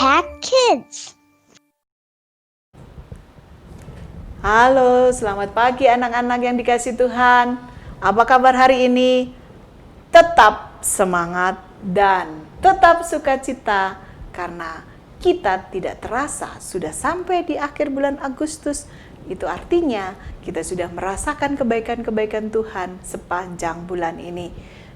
Impact Kids. Halo, selamat pagi anak-anak yang dikasih Tuhan. Apa kabar hari ini? Tetap semangat dan tetap sukacita karena kita tidak terasa sudah sampai di akhir bulan Agustus. Itu artinya kita sudah merasakan kebaikan-kebaikan Tuhan sepanjang bulan ini.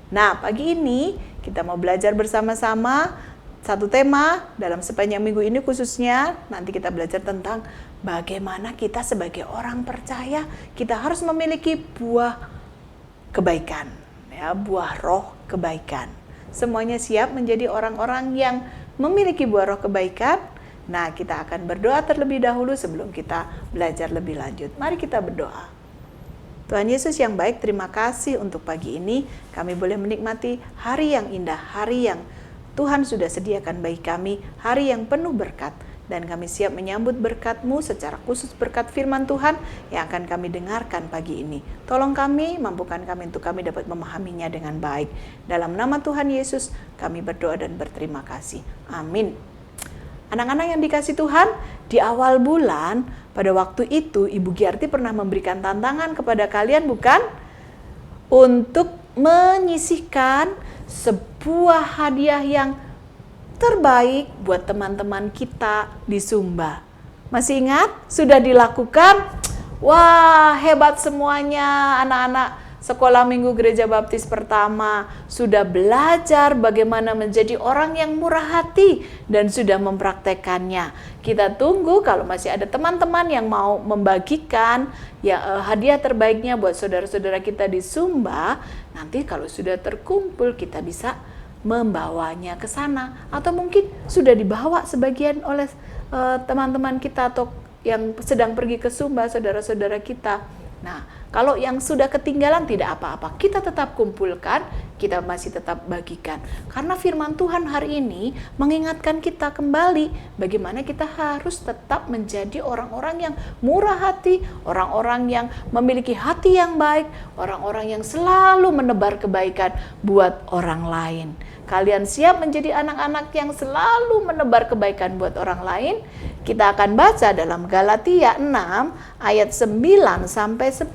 Nah, pagi ini kita mau belajar bersama-sama satu tema dalam sepanjang minggu ini, khususnya nanti kita belajar tentang bagaimana kita sebagai orang percaya kita harus memiliki buah kebaikan, ya, buah roh kebaikan. Semuanya siap menjadi orang-orang yang memiliki buah roh kebaikan. Nah, kita akan berdoa terlebih dahulu sebelum kita belajar lebih lanjut. Mari kita berdoa. Tuhan Yesus yang baik, terima kasih untuk pagi ini kami boleh menikmati hari yang indah, hari yang Tuhan sudah sediakan bagi kami, hari yang penuh berkat. Dan kami siap menyambut berkat-Mu, secara khusus berkat firman Tuhan yang akan kami dengarkan pagi ini. Tolong kami, mampukan kami untuk kami dapat memahaminya dengan baik. Dalam nama Tuhan Yesus, kami berdoa dan berterima kasih. Amin. Anak-anak yang dikasih Tuhan, di awal bulan, pada waktu itu Ibu Giarti pernah memberikan tantangan kepada kalian, bukan? Untuk menyisihkan sebuah hadiah yang terbaik buat teman-teman kita di Sumba. Masih ingat? Sudah dilakukan? Wah, hebat semuanya anak-anak Sekolah Minggu Gereja Baptis Pertama. Sudah belajar bagaimana menjadi orang yang murah hati dan sudah mempraktekannya. Kita tunggu kalau masih ada teman-teman yang mau membagikan ya hadiah terbaiknya buat saudara-saudara kita di Sumba. Nanti kalau sudah terkumpul kita bisa membawanya ke sana, atau mungkin sudah dibawa sebagian oleh teman-teman kita atau yang sedang pergi ke Sumba, saudara-saudara kita. Nah, kalau yang sudah ketinggalan tidak apa-apa, kita tetap kumpulkan, kita masih tetap bagikan. Karena firman Tuhan hari ini mengingatkan kita kembali bagaimana kita harus tetap menjadi orang-orang yang murah hati, orang-orang yang memiliki hati yang baik, orang-orang yang selalu menebar kebaikan buat orang lain. Kalian siap menjadi anak-anak yang selalu menebar kebaikan buat orang lain? Kita akan baca dalam Galatia 6 ayat 9 sampai 10.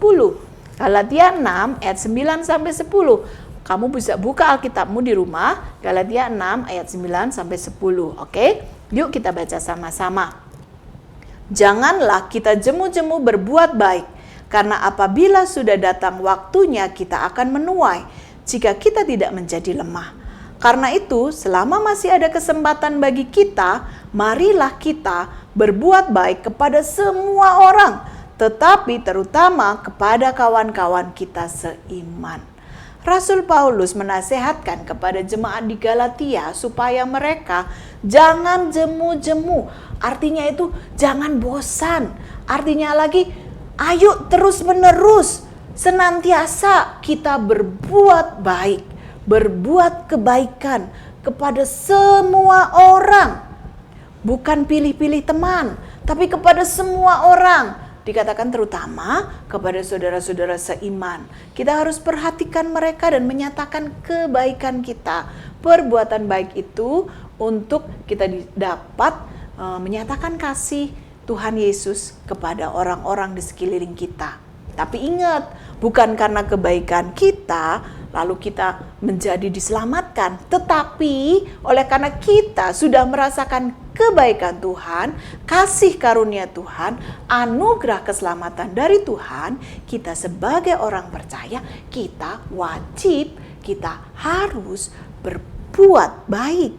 Galatia 6 ayat 9 sampai 10. Kamu bisa buka Alkitabmu di rumah, Galatia 6 ayat 9 sampai 10. Oke? Yuk kita baca sama-sama. Janganlah kita jemu-jemu berbuat baik, karena apabila sudah datang waktunya kita akan menuai jika kita tidak menjadi lemah. Karena itu, selama masih ada kesempatan bagi kita, marilah kita berbuat baik kepada semua orang, tetapi terutama kepada kawan-kawan kita seiman. Rasul Paulus menasehatkan kepada jemaat di Galatia supaya mereka jangan jemu-jemu. Artinya itu jangan bosan. Artinya lagi, ayo terus-menerus senantiasa kita berbuat baik, berbuat kebaikan kepada semua orang. Bukan pilih-pilih teman, tapi kepada semua orang. Dikatakan terutama kepada saudara-saudara seiman. Kita harus perhatikan mereka dan menyatakan kebaikan kita. Perbuatan baik itu untuk kita dapat menyatakan kasih Tuhan Yesus kepada orang-orang di sekeliling kita. Tapi ingat, bukan karena kebaikan kita lalu kita menjadi diselamatkan, tetapi oleh karena kita sudah merasakan kebaikan Tuhan, kasih karunia Tuhan, anugerah keselamatan dari Tuhan, kita sebagai orang percaya, kita wajib, kita harus berbuat baik.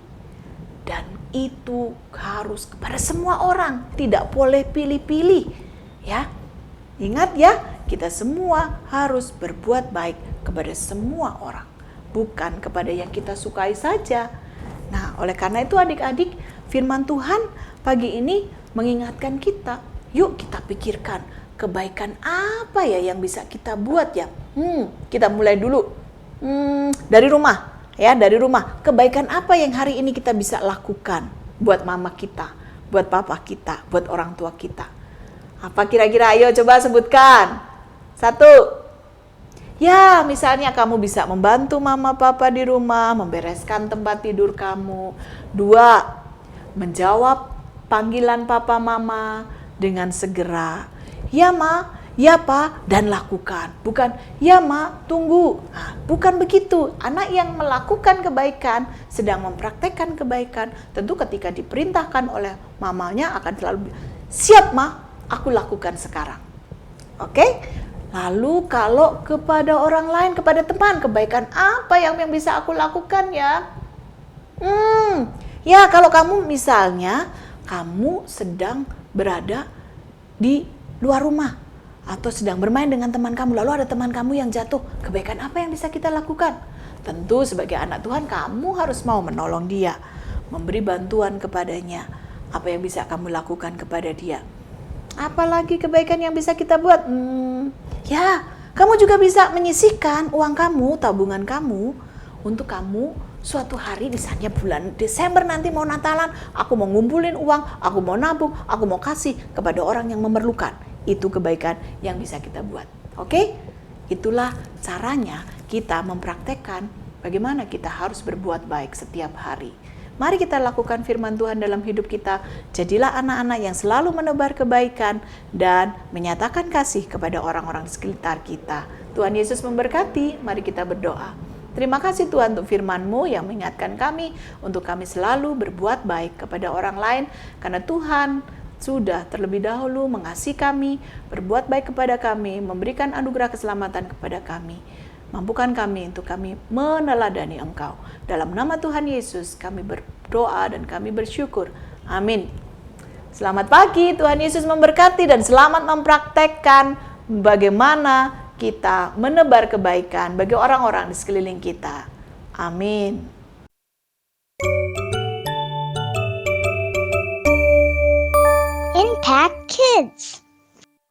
Dan itu harus kepada semua orang, tidak boleh pilih-pilih. Ya, ingat ya, kita semua harus berbuat baik kepada semua orang, bukan kepada yang kita sukai saja. Nah, oleh karena itu adik-adik, firman Tuhan pagi ini mengingatkan kita, yuk kita pikirkan kebaikan apa ya yang bisa kita buat ya. Kita mulai dulu dari rumah, ya, dari rumah. Kebaikan apa yang hari ini kita bisa lakukan buat mama kita, buat papa kita, buat orang tua kita. Apa kira-kira? Ayo coba sebutkan. 1. Ya, misalnya kamu bisa membantu mama papa di rumah, membereskan tempat tidur kamu. 2, menjawab panggilan papa mama dengan segera. Ya ma, ya pa, dan lakukan. Bukan, ya ma, tunggu. Nah, bukan begitu. Anak yang melakukan kebaikan, sedang mempraktekkan kebaikan, tentu ketika diperintahkan oleh mamanya akan selalu, siap ma, aku lakukan sekarang. Oke? Lalu kalau kepada orang lain, kepada teman, kebaikan apa yang bisa aku lakukan ya? Ya kalau kamu misalnya, kamu sedang berada di luar rumah atau sedang bermain dengan teman kamu, lalu ada teman kamu yang jatuh, kebaikan apa yang bisa kita lakukan? Tentu sebagai anak Tuhan kamu harus mau menolong dia, memberi bantuan kepadanya. Apa yang bisa kamu lakukan kepada dia? Apalagi kebaikan yang bisa kita buat? Ya, kamu juga bisa menyisihkan uang kamu, tabungan kamu, untuk kamu suatu hari, misalnya bulan Desember nanti mau Natalan, aku mau ngumpulin uang, aku mau nabung, aku mau kasih kepada orang yang memerlukan. Itu kebaikan yang bisa kita buat. Oke? Itulah caranya kita mempraktekkan bagaimana kita harus berbuat baik setiap hari. Mari kita lakukan firman Tuhan dalam hidup kita. Jadilah anak-anak yang selalu menebar kebaikan dan menyatakan kasih kepada orang-orang di sekitar kita. Tuhan Yesus memberkati. Mari kita berdoa. Terima kasih Tuhan untuk firman-Mu yang mengingatkan kami untuk kami selalu berbuat baik kepada orang lain, karena Tuhan sudah terlebih dahulu mengasihi kami, berbuat baik kepada kami, memberikan anugerah keselamatan kepada kami. Mampukan kami untuk kami meneladani Engkau. Dalam nama Tuhan Yesus kami berdoa dan kami bersyukur. Amin. Selamat pagi, Tuhan Yesus memberkati dan selamat mempraktekkan bagaimana kita menebar kebaikan bagi orang-orang di sekeliling kita. Amin. Impact Kids.